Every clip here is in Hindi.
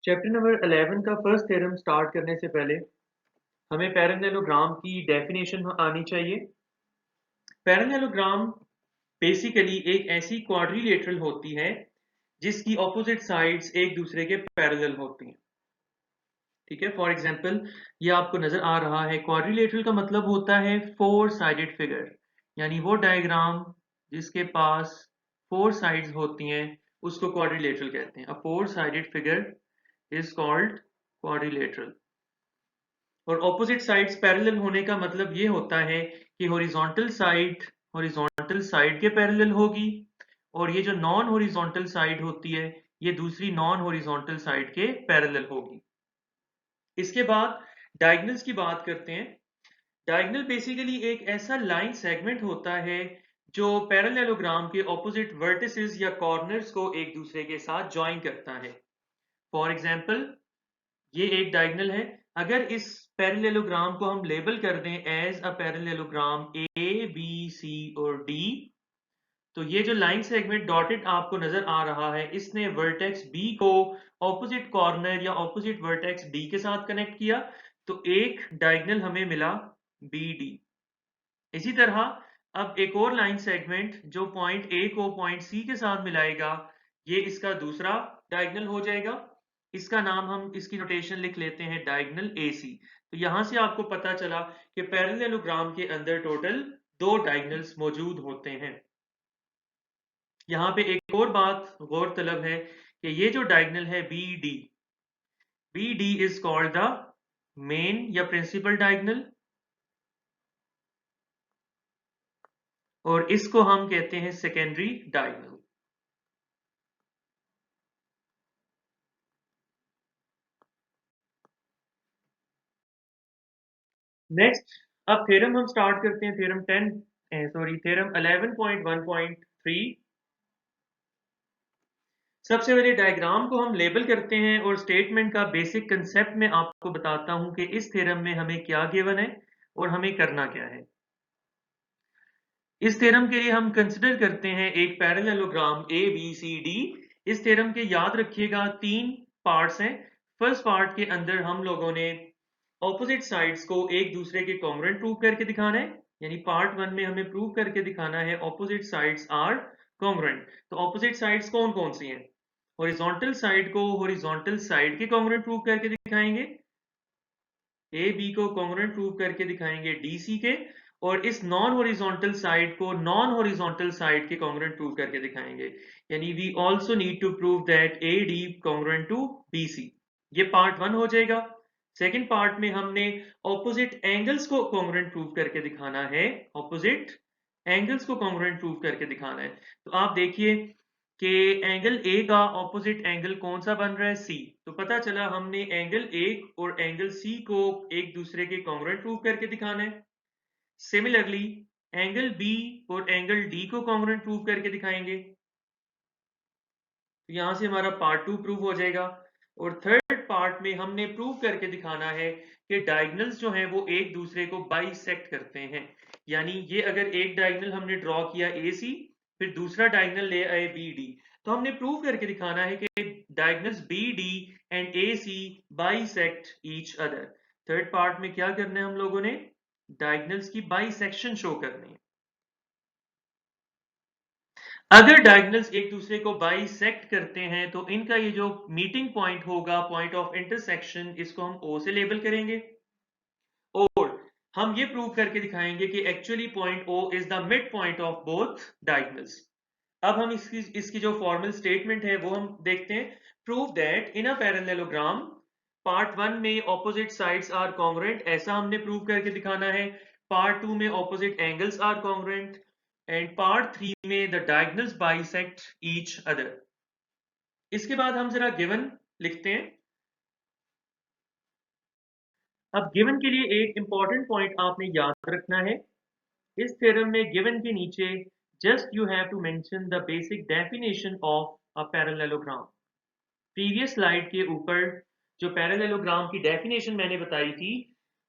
चैप्टर नंबर 11 का फर्स्ट थ्योरम स्टार्ट करने से पहले हमें पैरेललोग्राम की डेफिनेशन आनी चाहिए। पैरेललोग्राम बेसिकली एक ऐसी क्वाड्रिलेटरल होती है जिसकी ऑपोजिट साइड्स एक दूसरे के पैरेलल होती हैं। ठीक है, फॉर एग्जांपल ये आपको नजर आ रहा है, क्वाड्रिलेटरल का मतलब होता है फोर साइडेड फिगर, यानी वो डायग्राम जिसके पास फोर साइड्स होती हैं उसको क्वाड्रिलेटरल कहते हैं। अ four sided figure is called quadrilateral. और ऑपोजिट साइड्स पैरेलल होने का मतलब ये होता है कि हॉरिजॉन्टल साइड के पैरेलल होगी, और ये जो नॉन हॉरिजॉन्टल साइड होती है ये दूसरी नॉन हॉरिजॉन्टल साइड के पैरेलल होगी। इसके बाद डायगोनल्स की बात करते हैं। डायगोनल बेसिकली एक ऐसा लाइन सेगमेंट होता है जो पैरेललोग्राम के ऑपोजिट वर्टिसेस या कॉर्नर्स को एक दूसरे के साथ ज्वाइन करता है। फॉर एग्जाम्पल ये एक डायगोनल है। अगर इस पैरेललोग्राम को हम लेबल कर दें as a parallelogram A B C और डी, तो ये जो लाइन सेगमेंट डॉटेड आपको नजर आ रहा है इसने वर्टेक्स बी को ऑपोजिट कॉर्नर या ऑपोजिट वर्टेक्स डी के साथ कनेक्ट किया, तो एक डायगोनल हमें मिला बी डी। इसी तरह अब एक और लाइन सेगमेंट जो पॉइंट ए को पॉइंट सी के साथ मिलाएगा, ये इसका दूसरा डायगोनल हो जाएगा। इसका नाम हम इसकी नोटेशन लिख लेते हैं डायगोनल AC। तो यहां से आपको पता चला कि पैरेललोग्राम के अंदर टोटल दो डायगोनल्स मौजूद होते हैं। यहाँ पे एक और बात गौर तलब है कि ये जो डायगोनल है B D is called the main या प्रिंसिपल डायगोनल, और इसको हम कहते हैं सेकेंडरी डायगोनल। नेक्स्ट अब थ्योरम हम स्टार्ट करते हैं। थ्योरम 11.1.3। सबसे पहले डायग्राम को हम लेबल करते हैं और स्टेटमेंट का बेसिक कंसेप्ट में आपको बताता हूं कि इस थ्योरम में हमें क्या गिवन है और हमें करना क्या है। इस थ्योरम के लिए हम कंसिडर करते हैं एक parallelogram A B C D. इस थ्योरम के याद रखिएगा तीन पार्ट्स हैं। फर्स्ट पार्ट के अंदर हम लोगों ने ऑपोजिट साइड्स को एक दूसरे के कॉन्ग्रुएंट प्रूव करके दिखाना है, यानी पार्ट वन में हमें प्रूव करके दिखाना है ऑपोजिट साइड्स आर कॉन्ग्रुएंट। तो ऑपोजिट साइड्स कौन कौन सी हैं? हॉरिजॉन्टल साइड को हॉरिजॉन्टल साइड के कॉन्ग्रुएंट प्रूव करके दिखाएंगे, ए बी को कॉन्ग्रुएंट प्रूव करके दिखाएंगे डी सी के, और इस नॉन हॉरिजॉन्टल साइड को नॉन हॉरिजॉन्टल साइड के कॉन्ग्रुएंट प्रूव करके दिखाएंगे, यानी we also need to prove that A D congruent to B C. ये पार्ट वन हो जाएगा। सेकेंड पार्ट में हमने ऑपोजिट एंगल्स को कॉन्ग्रुएंट प्रूव करके दिखाना है, ऑपोजिट एंगल्स को कॉन्ग्रुएंट प्रूव करके दिखाना है। तो आप देखिए कि एंगल ए का ऑपोजिट एंगल कौन सा बन रहा है? सी। तो पता चला हमने एंगल ए और एंगल सी को एक दूसरे के कॉन्ग्रुएंट प्रूव करके दिखाना है। सिमिलरली एंगल बी और एंगल डी को कॉन्ग्रुएंट प्रूव करके दिखाएंगे। तो यहां से हमारा पार्ट टू प्रूव हो जाएगा। और थर्ड पार्ट में हमने प्रूव करके दिखाना है कि डायगोनल्स जो हैं वो एक दूसरे को बाइसेक्ट करते हैं, यानी ये अगर एक डायगोनल हमने ड्रॉ किया AC, फिर दूसरा डायगोनल ले आए BD, तो हमने प्रूव करके दिखाना है कि diagonals BD and AC bisect each other. Third part में क्या करना है हम लोगों ने? डायगोनल्स की बाइसेक्शन शो करनी है। अगर डायगोनल्स एक दूसरे को बाइसेक्ट करते हैं तो इनका ये जो मीटिंग पॉइंट होगा, पॉइंट ऑफ इंटरसेक्शन, इसको हम O से लेबल करेंगे, और हम ये प्रूव करके दिखाएंगे कि actually point O is the mid point of both diagonals. अब हम इसकी जो फॉर्मल स्टेटमेंट है वो हम देखते हैं। Prove that in a parallelogram, part one में ऑपोजिट साइड्स आर कॉन्ग्रुएंट, ऐसा हमने प्रूव करके दिखाना है। पार्ट टू में opposite angles are congruent, and part three में the diagonals bisect each other. इसके बाद हम जरा गिवन लिखते हैं। अब गिवन के लिए एक इंपॉर्टेंट पॉइंट आपने याद रखना है। इस थ्योरम में गिवन के नीचे just you have to mention the basic definition of a parallelogram. Previous slide के ऊपर जो पैरेललोग्राम की डेफिनेशन मैंने बताई थी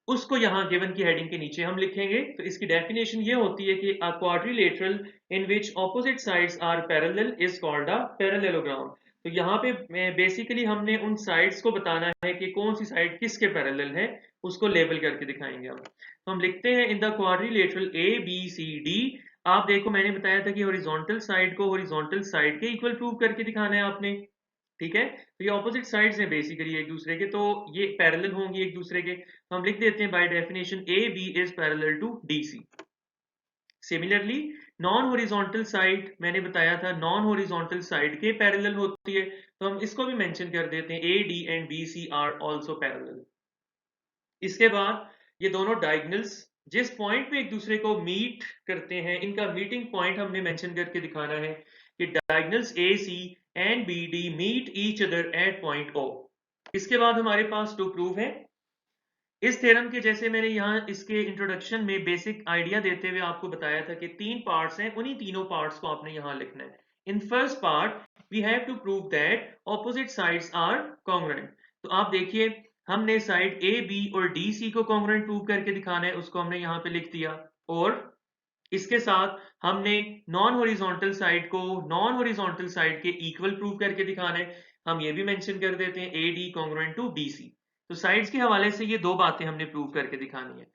उसको यहाँ गिवन की हेडिंग के नीचे हम लिखेंगे। तो इसकी डेफिनेशन ये होती है कि a quadrilateral in which opposite sides are parallel is called a parallelogram. तो यहाँ पे बेसिकली हमने उन साइड्स को बताना है कि कौन सी साइड किसके पैरेलल है, उसको लेबल करके दिखाएंगे हम। तो हम लिखते हैं in the quadrilateral A B C D. आप देखो मैंने बताया था कि हॉरिजॉन्टल साइड को हॉरिजॉन्टल साइड के इक्वल प्रूव करके दिखाना है आपने, ठीक है। तो ये ऑपोजिट साइड्स हैं बेसिकली एक दूसरे के, तो ये पैरेलल होंगी एक दूसरे के। तो हम लिख देते हैं by definition A B is parallel to D C. Similarly non horizontal side मैंने बताया था नॉन हॉरिजॉन्टल साइड के पैरेलल होती है, तो हम इसको भी मेंशन कर देते हैं A D and B C are also parallel. इसके बाद ये दोनों डायगोनल्स जिस पॉइंट पे एक दूसरे को मीट करते हैं, इनका मीटिंग पॉइंट हमने मेंशन करके दिखाना है कि diagonals A C and B D meet each other at point O. इसके बाद हमारे पास टू प्रूव है इस थ्योरम के। जैसे मैंने यहाँ इसके इंट्रोडक्शन में बेसिक आइडिया देते हुए आपको बताया था कि तीन पार्ट्स हैं, उन्हीं तीनों पार्ट्स को आपने यहाँ लिखना है। In first part we have to prove that opposite sides are congruent. तो आप देखिए हमने साइड ए बी और डी सी को कॉन्ग्रुएंट प्रूव करके दिखाना है, उसको हमने यहाँ पे लिख दिया। और इसके साथ हमने नॉन हॉरिजॉन्टल साइड को नॉन हॉरिजॉन्टल साइड के इक्वल प्रूव करके दिखाना है, हम ये भी मेंशन कर देते हैं A D congruent to B C. तो साइड्स के हवाले से ये दो बातें हमने प्रूव करके दिखानी है।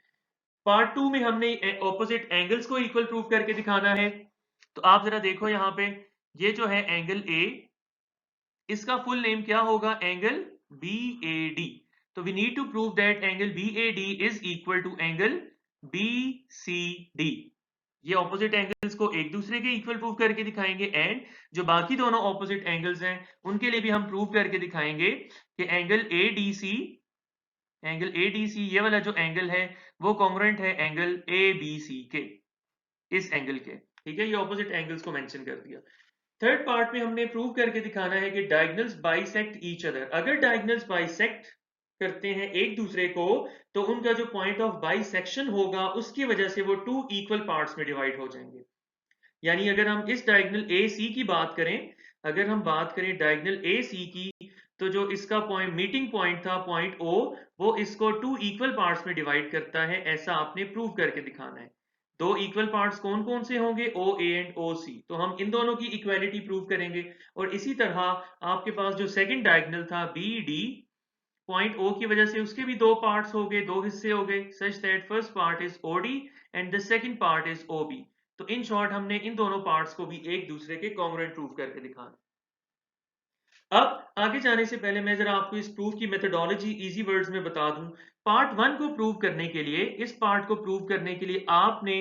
पार्ट टू में हमने ऑपोजिट एंगल्स को इक्वल प्रूव करके दिखाना है। तो आप जरा देखो यहाँ पे, ये जो है एंगल ए, इसका फुल नेम क्या होगा, एंगल बी ए डी। तो we need to prove that angle B A D is equal to angle B C D. ये ऑपोजिट एंगल्स को एक दूसरे के इक्वल प्रूव करके दिखाएंगे, एंड जो बाकी दोनों ऑपोजिट एंगल्स हैं उनके लिए भी हम प्रूव करके दिखाएंगे कि एंगल ADC ये वाला जो एंगल है वो कॉन्ग्रुएंट है एंगल ABC के, इस एंगल के, ठीक है। ये ऑपोजिट एंगल्स को मेंशन कर दिया। थर्ड पार्ट में हमने प्रूव करके दिखाना है कि डायगोनल्स बाइसेक्ट ईच अदर। अगर डायगोनल्स बाइसेक्ट करते हैं एक दूसरे को तो उनका जो पॉइंट ऑफ बाइसेक्शन होगा उसकी वजह से वो टू इक्वल पार्ट्स में डिवाइड हो जाएंगे। यानी अगर हम इस डायगोनल AC की बात करें, अगर हम बात करें डायगोनल AC की, तो जो इसका पॉइंट मीटिंग पॉइंट था पॉइंट O, वो इसको टू इक्वल पार्ट्स में डिवाइड करता है, ऐसा आपने प्रूव करके दिखाना है। दो इक्वल पार्ट्स कौन कौन से होंगे, OA एंड OC। तो हम इन दोनों की इक्वालिटी प्रूव करेंगे। और इसी तरह आपके पास जो सेकंड डायगोनल था BD, पॉइंट O की वजह से उसके भी दो पार्ट्स हो गए, दो हिस्से हो गए, such that first part is OD and the second part is OB। तो इन शॉर्ट हमने इन दोनों पार्ट्स को भी एक दूसरे के कॉन्ग्रुएंट प्रूव करके दिखाना। अब आगे जाने से पहले मैं जरा आपको इस प्रूफ की मेथोडोलॉजी इजी वर्ड्स में बता दूं। पार्ट वन को प्रूव करने के लिए, इस पार्ट को प्रूव करने के लिए आपने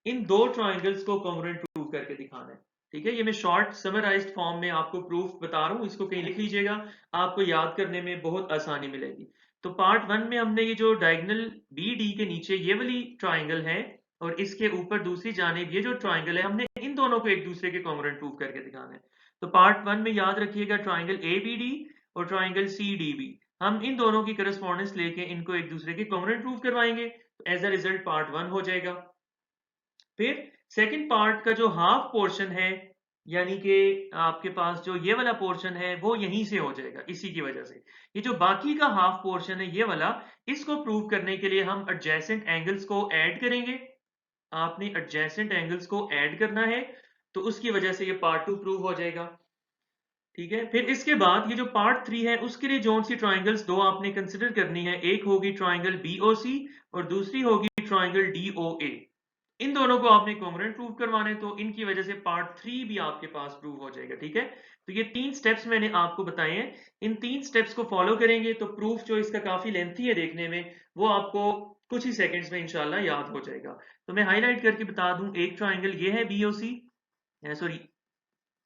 इन दो ट्राइंगल्स को कॉन्ग्रुएंट प्रूव करके दिखाना है, ठीक है। ये मैं शॉर्ट समराइज्ड फॉर्म में आपको प्रूफ बता रहा हूं, इसको कहीं लिख लीजिएगा, आपको याद करने में बहुत आसानी मिलेगी। तो पार्ट वन में हमने ये जो डायगोनल BD के नीचे ये वाली ट्राइंगल है और इसके ऊपर दूसरी जानिब ये जो ट्राइंगल है, हमने इन दोनों को एक दूसरे के कॉन्ग्रुएंट प्रूव करके दिखाना है। तो पार्ट वन में याद रखिएगा ट्राइंगल ABD और ट्राइंगल CDB, हम इन दोनों की करस्पॉन्डेंस लेके इनको एक दूसरे के कॉन्ग्रुएंट प्रूव करवाएंगे। तो as a result part one हो जाएगा। फिर सेकंड पार्ट का जो हाफ पोर्शन है, यानी कि आपके पास जो ये वाला पोर्शन है वो यहीं से हो जाएगा, इसी की वजह से। ये जो बाकी का हाफ पोर्शन है ये वाला, इसको प्रूव करने के लिए हम एडजेसेंट एंगल्स को ऐड करेंगे। आपने एडजेसेंट एंगल्स को ऐड करना है, तो उसकी वजह से ये पार्ट टू प्रूव हो जाएगा, ठीक है। फिर इसके बाद ये जो पार्ट थ्री है उसके लिए जोन सी ट्राइंगल्स दो आपने कंसिडर करनी है, एक होगी ट्राइंगल BOC और दूसरी होगी ट्राइंगल DOA। इन दोनों को आपने कॉन्ग्रुएंट प्रूव करवाने, तो इनकी वजह से पार्ट थ्री भी आपके पास प्रूव हो जाएगा, ठीक है। तो ये तीन स्टेप्स मैंने आपको बताए हैं, इन तीन स्टेप्स को फॉलो करेंगे तो प्रूफ जो इसका काफी लेंथी है देखने में, वो आपको कुछ ही सेकंड्स में इंशाल्लाह याद हो जाएगा। तो मैं हाईलाइट करके बता दूं, एक ट्राइंगल ये है BOC, सॉरी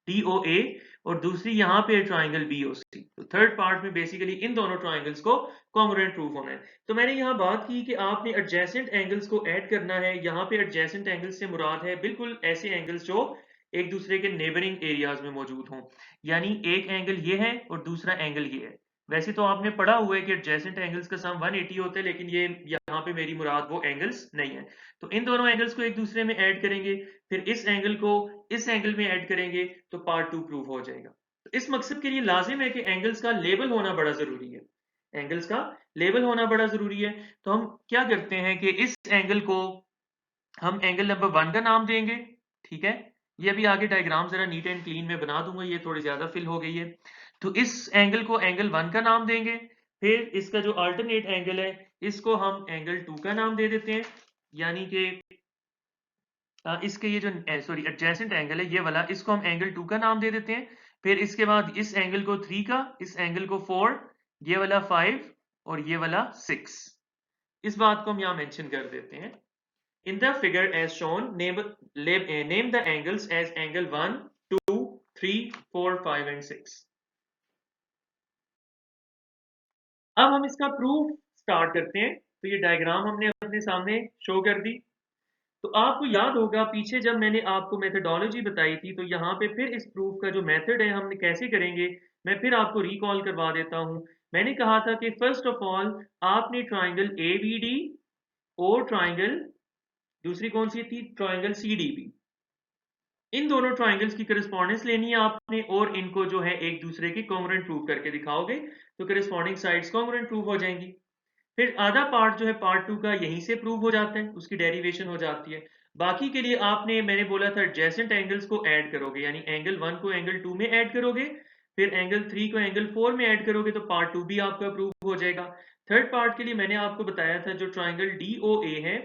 DOA, और दूसरी यहाँ पे ट्राइंगल BOC। तो थर्ड पार्ट में बेसिकली इन दोनों ट्राइंगल्स को कॉन्ग्रुएंट प्रूव होना है। तो मैंने यहाँ बात की कि आपने एडजेसेंट एंगल्स को ऐड करना है। यहाँ पे एडजेसेंट एंगल्स से मुराद है बिल्कुल ऐसे एंगल्स जो एक दूसरे के नेबरिंग एरियाज में मौजूद हों। यानी एक एंगल ये है और दूसरा एंगल ये है। वैसे तो आपने पढ़ा हुआ है कि एडजेसेंट एंगल्स का सम 180 होता है, लेकिन ये यहाँ पे मेरी मुराद वो एंगल्स नहीं है। तो इन दोनों एंगल्स को एक दूसरे में ऐड करेंगे, फिर इस एंगल को इस एंगल में ऐड करेंगे, तो पार्ट टू प्रूव हो जाएगा। तो इस मकसद के लिए लाजिम है कि एंगल्स का लेबल होना बड़ा जरूरी है। एंगल्स का लेबल होना बड़ा जरूरी है। तो हम क्या करते हैं कि इस एंगल को हम एंगल नंबर 1 का नाम देंगे, ठीक है। ये अभी आगे डायग्राम जरा नीट एंड क्लीन में बना दूंगा, ये थोड़ी ज्यादा फिल हो गई है। तो इस एंगल को एंगल 1 का नाम देंगे। फिर इसका जो अल्टरनेट एंगल है इसको हम एंगल 2 का नाम दे देते हैं, यानी कि इसके ये जो सॉरी एडजेसेंट एंगल है ये वाला, इसको हम एंगल 2 का नाम दे देते हैं। फिर इसके बाद इस एंगल को 3 का, इस एंगल को 4, ये वाला 5 और ये वाला 6। इस बात को हम यहां मेंशन कर देते हैं। In the figure as shown, name the angles as angle 1, 2, 3, 4, 5 and 6. अब हम इसका प्रूफ स्टार्ट करते हैं। तो ये डायग्राम हमने अपने सामने शो कर दी। तो आपको याद होगा पीछे जब मैंने आपको मेथडोलॉजी बताई थी, तो यहाँ पे फिर इस प्रूफ का जो मेथड है हम कैसे करेंगे, मैं फिर आपको रिकॉल करवा देता हूँ। मैंने कहा था कि फर्स्ट ऑफ ऑल आपने ट्राइंगल ABD और ट्राइंगल, दूसरी कौन सी थी, ट्राइंगल CDB, इन दोनों ट्राइंगल्स की करस्पॉन्डेंस लेनी है आपने और इनको जो है एक दूसरे की कॉन्ग्रुएंट प्रूव करके दिखाओगे तो करस्पॉन्डिंग साइड्स कॉन्ग्रुएंट प्रूव हो जाएंगी। फिर आधा पार्ट जो है पार्ट 2 का यहीं से प्रूव हो जाता है, उसकी डेरिवेशन हो जाती है। बाकी के लिए आपने, मैंने बोला था एडजेसेंट एंगल्स को ऐड करोगे, यानी एंगल 1 को एंगल 2 में ऐड करोगे, फिर एंगल 3 को एंगल 4 में ऐड करोगे तो पार्ट 2 भी आपका प्रूव हो जाएगा। थर्ड पार्ट के लिए मैंने आपको बताया था जो ट्राइंगल DOA है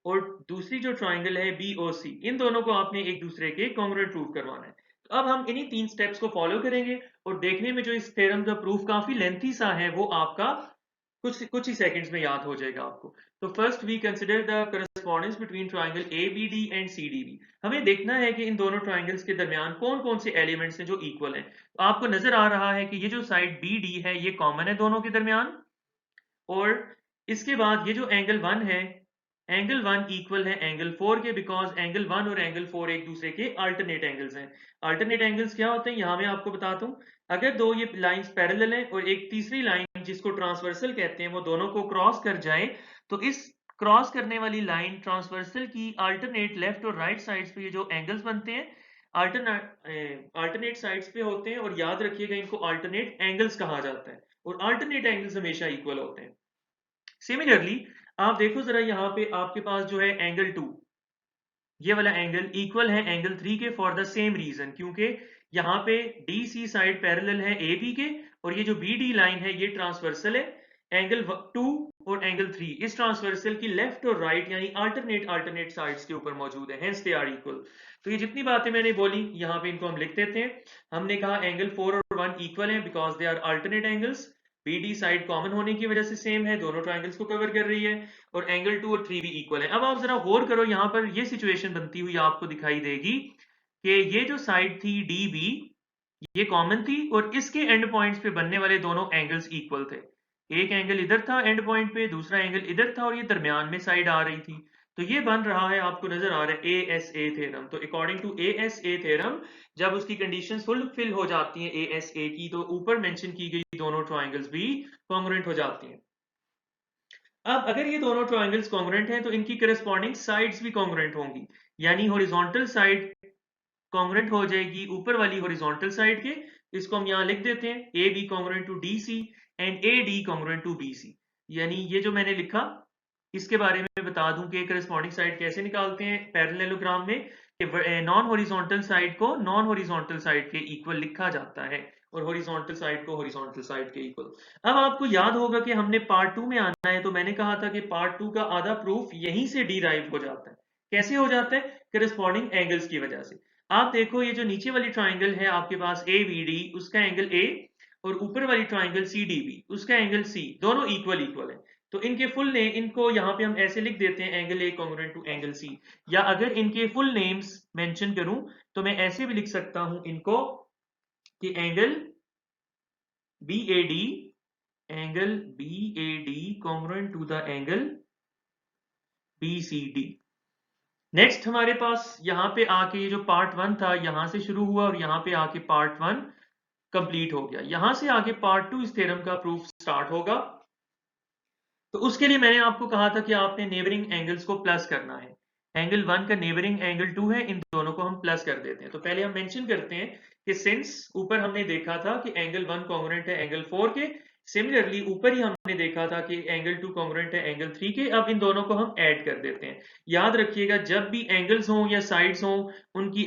और दूसरी जो ट्राइंगल है BOC, इन दोनों को आपने एक दूसरे के कॉन्ग्रुएंट प्रूव करवाना है। तो अब हम इन्हीं 3 स्टेप्स को फॉलो करेंगे और देखने में जो इस थ्योरम का प्रूफ काफी लेंथी सा है वो आपका कुछ ही सेकंड्स में याद हो जाएगा आपको। तो first we consider the correspondence between triangle ABD and CDB। हमें देखना है कि इन दोनों ट्राइंगल्स के दरमियान कौन कौन से एलिमेंट्स हैं जो इक्वल हैं। तो आपको नजर आ रहा है कि ये जो साइड BD है ये कॉमन है दोनों के दरमियान, और इसके बाद ये जो एंगल 1 है, एंगल 1 इक्वल है एंगल 4 के, बिकॉज एंगल 1 और एंगल 4 एक दूसरे के अल्टरनेट एंगल्स हैं। अल्टरनेट एंगल्स क्या होते हैं यहां मैं आपको बताता हूं। अगर दो ये लाइंस पैरेलल हैं और एक तीसरी लाइन जिसको ट्रांसवर्सल कहते हैं वो दोनों को क्रॉस कर जाए, तो इस क्रॉस करने वाली लाइन ट्रांसवर्सल की अल्टरनेट लेफ्ट और राइट साइड्स पे ये जो एंगल्स बनते हैं अल्टरनेट साइड्स पे होते हैं, और याद रखिएगा इनको अल्टरनेट एंगल्स कहा जाता है, और अल्टरनेट एंगल्स हमेशा इक्वल होते हैं। सिमिलरली आप देखो जरा यहाँ पे आपके पास जो है एंगल 2, ये वाला एंगल इक्वल है एंगल 3 के फॉर द सेम रीजन, क्योंकि यहाँ पे DC साइड पैरेलल है AB के, और ये जो BD लाइन है ये ट्रांसवर्सल है। एंगल 2 और एंगल 3 इस ट्रांसवर्सल की लेफ्ट और राइट यानी अल्टरनेट साइड्स के ऊपर मौजूद है, हेंस दे आर इक्वल। तो ये जितनी बातें मैंने बोली यहाँ पे इनको हम लिख देते हैं। हमने कहा एंगल 4 और 1 इक्वल है because they are alternate angles. BD side common होने की वजह से सेम है, दोनों ट्राइंगल्स को कवर कर रही है, और एंगल 2 और 3 भी इक्वल है। अब आप जरा गौर करो, यहाँ पर ये सिचुएशन बनती हुई आपको दिखाई देगी कि ये जो साइड थी DB ये कॉमन थी, और इसके एंड पॉइंट्स पे बनने वाले दोनों एंगल्स इक्वल थे। एक एंगल इधर था एंड पॉइंट पे, दूसरा एंगल इधर था, और ये दरमियान में साइड आ रही थी। तो ये बन रहा है, आपको नजर आ रहा है ASA थ्योरम। तो अकॉर्डिंग टू ASA थ्योरम जब उसकी कंडीशंस फुलफिल हो जाती हैं ASA की, तो ऊपर मेंशन की गई दोनों ट्राइंगल्स भी कॉन्ग्रुएंट हो जाती हैं। अब अगर ये दोनों ट्राइंगल्स कॉन्ग्रुएंट हैं तो इनकी करस्पॉन्डिंग साइड्स भी कॉन्ग्रुएंट होंगी, यानी हॉरिजॉन्टल साइड कॉन्ग्रुएंट हो जाएगी ऊपर वाली हॉरिजॉन्टल साइड के। इसको हम यहां लिख देते हैं AB congruent to DC and AD congruent to BC। यानी ये जो मैंने लिखा इसके बारे में बता दूं कि करस्पॉन्डिंग साइड कैसे निकालते हैं पैरेललोग्राम में, कि नॉन हॉरिजॉन्टल साइड को नॉन हॉरिजॉन्टल साइड के इक्वल लिखा जाता है और हॉरिजॉन्टल साइड को हॉरिजॉन्टल साइड के इक्वल। अब आपको याद होगा कि हमने पार्ट 2 में आना है, तो मैंने कहा था कि पार्ट 2 का आधा प्रूफ यहीं से डिराइव हो जाता है। कैसे हो जाता है? करस्पॉन्डिंग एंगल्स की वजह से। आप देखो ये जो नीचे वाली ट्राइंगल है आपके पास ABD, उसका एंगल A, और ऊपर वाली ट्राइंगल CDB उसका एंगल C, दोनों इक्वल है। तो इनके फुल नेम, इनको यहाँ पे हम ऐसे लिख देते हैं angle A congruent to angle C, या अगर इनके फुल नेम्स मेंशन करूं तो मैं ऐसे भी लिख सकता हूं इनको कि angle BAD congruent to the angle BCD। Next हमारे पास यहाँ पे आके ये जो पार्ट 1 था यहां से शुरू हुआ और यहाँ पे आके पार्ट 1 कंप्लीट हो गया। यहां से आगे पार्ट 2 इस थ्योरम का प्रूफ स्टार्ट होगा। तो उसके लिए मैंने आपको कहा था कि आपने नेबरिंग एंगल्स को प्लस करना है। एंगल 1 का नेबरिंग एंगल 2 है, इन दोनों को हम प्लस कर देते हैं। तो पहले हम मेंशन करते हैं कि सिंस ऊपर हमने देखा था कि एंगल 1 कॉन्ग्रुएंट है एंगल 4 के, सिमिलरली ऊपर ही हमने देखा था कि एंगल 2 कॉन्ग्रुएंट है एंगल 3 के। अब इन दोनों को हम ऐड कर देते हैं। याद रखिएगा, जब भी एंगल्स हों या साइड्स हों, उनकी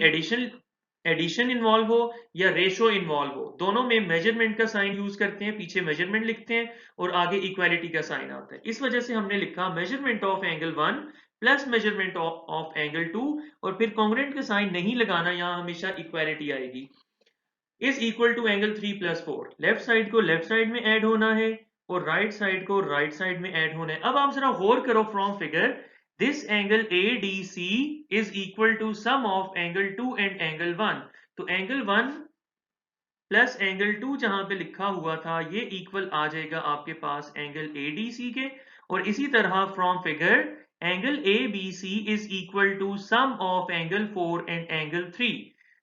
एडिशन इन्वॉल्व हो या रेशो इन्वॉल्व हो, दोनों में मेजरमेंट का साइन यूज करते हैं, पीछे मेजरमेंट लिखते हैं और आगे इक्वालिटी का साइन आता है। इस वजह से हमने लिखा measurement of angle 1 plus measurement of angle 2, और फिर कॉन्ग्रुएंट का साइन नहीं लगाना, यहां हमेशा इक्वालिटी आएगी, is equal to angle 3 plus 4। Left side को लेफ्ट साइड में ऐड होना है और राइट साइड को राइट साइड में ऐड होना है। अब आप जरा गौर करो from figure, this angle ADC is equal to sum of angle 2 and angle 1। तो एंगल 1 प्लस एंगल 2 जहां पे लिखा हुआ था, ये इक्वल आ जाएगा आपके पास एंगल ADC के। और इसी तरह from figure angle ABC is equal to sum of angle 4 and angle 3।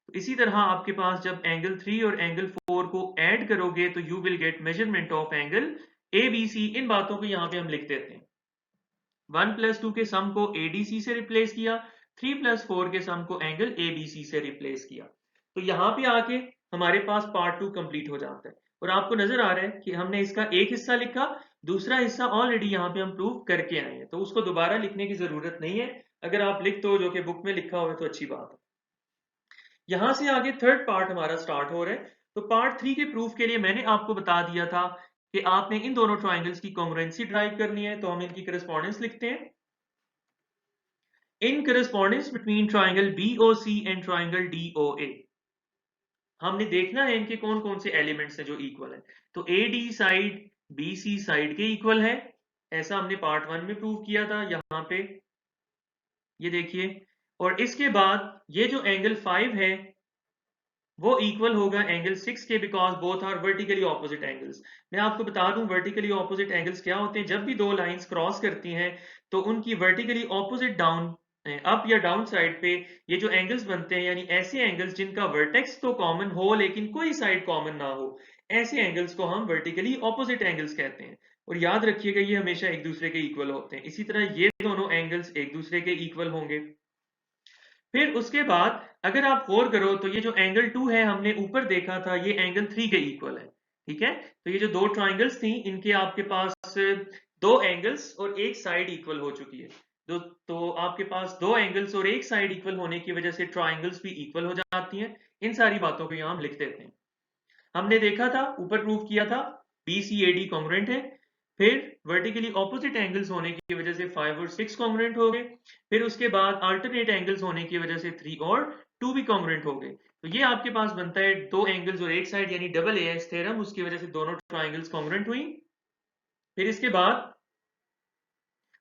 तो इसी तरह आपके पास जब एंगल 3 और एंगल 4 को ऐड करोगे तो you will get measurement of angle ABC। इन बातों को यहाँ पे हम लिख देते हैं। 1 प्लस 2 के सम को ADC से रिप्लेस किया, 3 प्लस 4 के सम को एंगल ABC से रिप्लेस किया। तो यहाँ पे आके हमारे पास पार्ट 2 कंप्लीट हो जाता है। और आपको नजर आ रहा है कि हमने इसका एक हिस्सा लिखा, दूसरा हिस्सा ऑलरेडी यहाँ पे हम प्रूव करके आए हैं, तो उसको दोबारा लिखने की जरूरत नहीं है। अगर आप लिख दो जो कि बुक में लिखा हुआ है तो अच्छी बात है। यहां से आगे थर्ड पार्ट हमारा स्टार्ट हो रहा है। तो पार्ट 3 के प्रूफ के लिए मैंने आपको बता दिया था कि आपने इन दोनों ट्राइंगल्स की कॉन्ग्रुएंसी ड्राइव करनी है। तो हम इनकी करस्पॉन्डेंस लिखते हैं। इन correspondence between triangle BOC and triangle DOA, हमने देखना है इनके कौन कौन से एलिमेंट्स हैं जो इक्वल है। तो AD साइड BC साइड के इक्वल है, ऐसा हमने पार्ट 1 में प्रूव किया था। यहां पे ये देखिए, और इसके बाद ये जो एंगल 5 है वो इक्वल होगा एंगल 6 के, because both are vertically opposite angles. मैं आपको बता दूं वर्टिकली ऑपोजिट एंगल्स क्या होते हैं। जब भी दो लाइंस क्रॉस करती हैं तो उनकी वर्टिकली ऑपोजिट डाउन अप या डाउन साइड पे ये जो एंगल्स बनते हैं, यानी ऐसे एंगल्स जिनका वर्टेक्स तो कॉमन हो लेकिन कोई साइड कॉमन ना हो, ऐसे एंगल्स को हम वर्टिकली ऑपोजिट एंगल्स कहते हैं। और याद रखिएगा ये हमेशा एक दूसरे के इक्वल होते हैं। इसी तरह ये दोनों एंगल्स एक दूसरे के इक्वल होंगे। फिर उसके बाद अगर आप गौर करो तो ये जो एंगल 2 है हमने ऊपर देखा था, ये एंगल 3 के इक्वल है। ठीक है, तो ये जो दो ट्राइंगल्स थी इनके आपके पास दो एंगल्स और एक साइड इक्वल हो चुकी है। तो आपके पास दो एंगल्स और एक साइड इक्वल होने की वजह से ट्राइंगल्स भी इक्वल हो जाती हैं। इन सारी बातों को यहां हम लिख देते हैं। हमने देखा था, ऊपर प्रूव किया था, BCAD कॉन्ग्रुएंट है। फिर वर्टिकली ऑपोजिट एंगल्स होने की वजह से 5 और 6 कॉन्ग्रुएंट हो गए। फिर उसके बाद अल्टरनेट एंगल्स होने की वजह से 3 और 2 भी कॉन्ग्रुएंट हो गए। तो ये आपके पास बनता है दो एंगल्स और एक साइड, यानी डबल AS थ्योरम। उसकी वजह से दोनों ट्राइंगल्स कॉन्ग्रुएंट हुई। फिर इसके बाद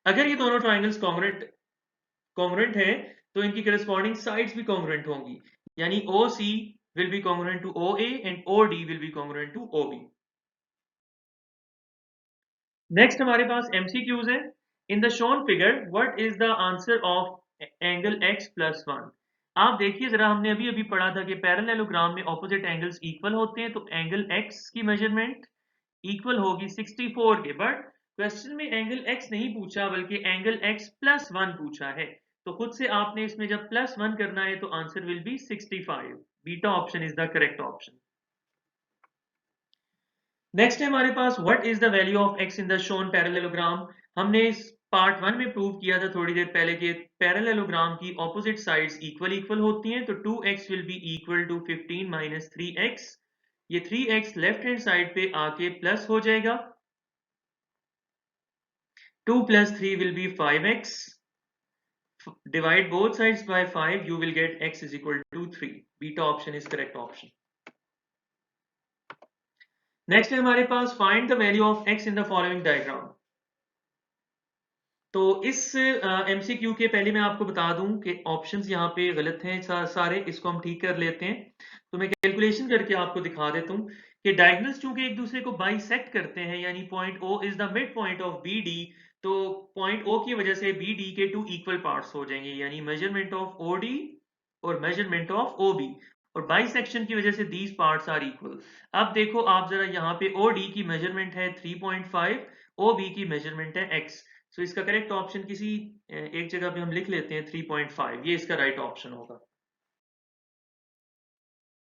अगर ये दोनों ट्राइंगल्स कॉन्ग्रुएंट है तो इनकी करस्पॉन्डिंग साइड्स भी कॉन्ग्रुएंट होंगी, यानी OC will be congruent to OA and OD will be congruent to OB। Next हमारे पास MCQs है। इन the shown figure what is the answer of angle x plus 1। आप देखिए जरा, हमने अभी अभी पढ़ा था कि पैरेललोग्राम में ऑपोजिट एंगल्स इक्वल होते हैं, तो एंगल x की मेजरमेंट इक्वल होगी 64 के। बट क्वेश्चन में एंगल x नहीं पूछा बल्कि एंगल x प्लस 1 पूछा है। तो खुद से आपने इसमें जब प्लस 1 करना है तो answer will be 65। Beta option is the correct option. Next है हमारे पास what is the value of x in the shown parallelogram. हमने इस पार्ट 1 में प्रूव किया था थोड़ी देर पहले कि पैरेललोग्राम की ऑपोजिट साइड्स इक्वल होती हैं। तो 2x will be equal to 15 minus 3x। ये 3x लेफ्ट हैंड साइड पे आके प्लस हो जाएगा। 2 plus 3 will be 5x. Divide both sides by 5, you will get x is equal to 3. Beta option is correct option. Next है हमारे पास find the value of x in the following diagram. तो इस MCQ के पहले मैं आपको बता दूं कि ऑप्शंस यहाँ पे गलत हैं सारे, इसको हम ठीक कर लेते हैं। तो मैं कैलकुलेशन करके आपको दिखा देता हूँ कि डायगोनल्स चूंकि एक दूसरे को बाइसेक्ट करते हैं, यानी point O is the mid point of BD, तो पॉइंट O की वजह से BD के टू इक्वल पार्ट्स हो जाएंगे, यानी मेजरमेंट ऑफ OD और मेजरमेंट ऑफ OB। और बाइसेक्शन की वजह से दीज पार्ट्स आर इक्वल। अब देखो आप जरा, यहाँ पे OD की मेजरमेंट है 3.5, OB की मेजरमेंट है x। सो इसका करेक्ट ऑप्शन किसी एक जगह पे हम लिख लेते हैं 3.5, ये इसका राइट ऑप्शन होगा।